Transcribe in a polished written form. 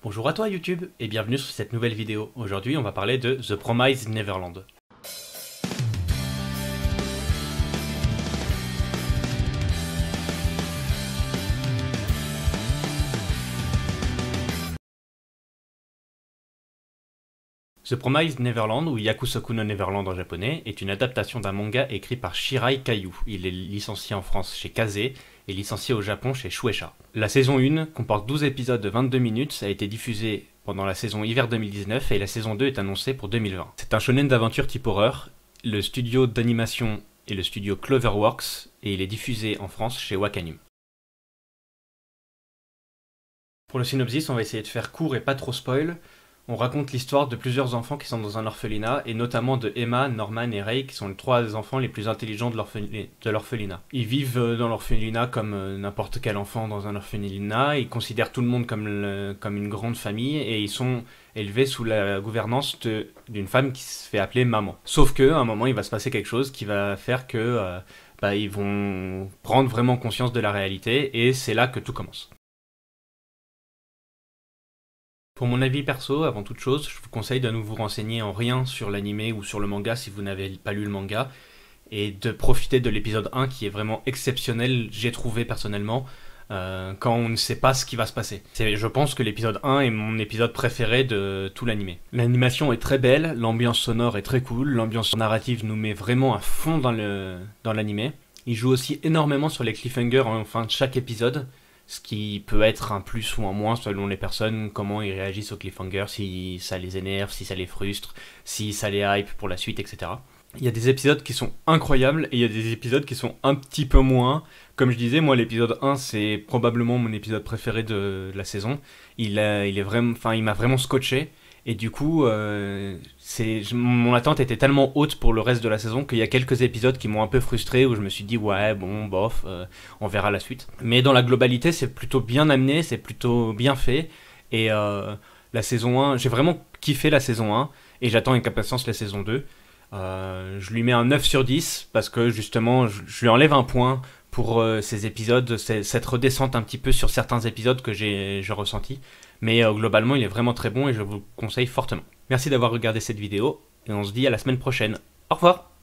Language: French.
Bonjour à toi YouTube et bienvenue sur cette nouvelle vidéo. Aujourd'hui on va parler de The Promised Neverland. The Promised Neverland, ou Yakusoku no Neverland en japonais, est une adaptation d'un manga écrit par Shirai Kayu. Il est licencié en France chez Kaze et licencié au Japon chez Shueisha. La saison 1 comporte 12 épisodes de 22 minutes, ça a été diffusé pendant la saison hiver 2019 et la saison 2 est annoncée pour 2020. C'est un shonen d'aventure type horreur, le studio d'animation est le studio Cloverworks et il est diffusé en France chez Wakanim. Pour le synopsis, on va essayer de faire court et pas trop spoil. On raconte l'histoire de plusieurs enfants qui sont dans un orphelinat, et notamment de Emma, Norman et Ray, qui sont les trois enfants les plus intelligents de l'orphelinat. Ils vivent dans l'orphelinat comme n'importe quel enfant dans un orphelinat, ils considèrent tout le monde comme une grande famille, et ils sont élevés sous la gouvernance d'une femme qui se fait appeler maman. Sauf qu'à un moment, il va se passer quelque chose qui va faire que ils vont prendre vraiment conscience de la réalité, et c'est là que tout commence. Pour mon avis perso, avant toute chose, je vous conseille de ne vous renseigner en rien sur l'anime ou sur le manga si vous n'avez pas lu le manga, et de profiter de l'épisode 1 qui est vraiment exceptionnel, j'ai trouvé personnellement, quand on ne sait pas ce qui va se passer. Je pense que l'épisode 1 est mon épisode préféré de tout l'anime. L'animation est très belle, l'ambiance sonore est très cool, l'ambiance narrative nous met vraiment à fond dans l'anime. Il joue aussi énormément sur les cliffhangers en fin de chaque épisode, ce qui peut être un plus ou un moins selon les personnes, comment ils réagissent au cliffhanger, si ça les énerve, si ça les frustre, si ça les hype pour la suite, etc. Il y a des épisodes qui sont incroyables et il y a des épisodes qui sont un petit peu moins. Comme je disais, moi l'épisode 1 c'est probablement mon épisode préféré de la saison. Il m'a vraiment scotché. Et du coup, mon attente était tellement haute pour le reste de la saison qu'il y a quelques épisodes qui m'ont un peu frustré, où je me suis dit ouais bon bof, on verra la suite. Mais dans la globalité c'est plutôt bien amené, c'est plutôt bien fait. Et la saison 1, j'ai vraiment kiffé la saison 1 et j'attends avec impatience la saison 2. Je lui mets un 9 sur 10 parce que justement je lui enlève un point pour ces épisodes, cette redescente un petit peu sur certains épisodes que j'ai ressenti. Mais globalement il est vraiment très bon et je vous le conseille fortement. Merci d'avoir regardé cette vidéo et on se dit à la semaine prochaine. Au revoir.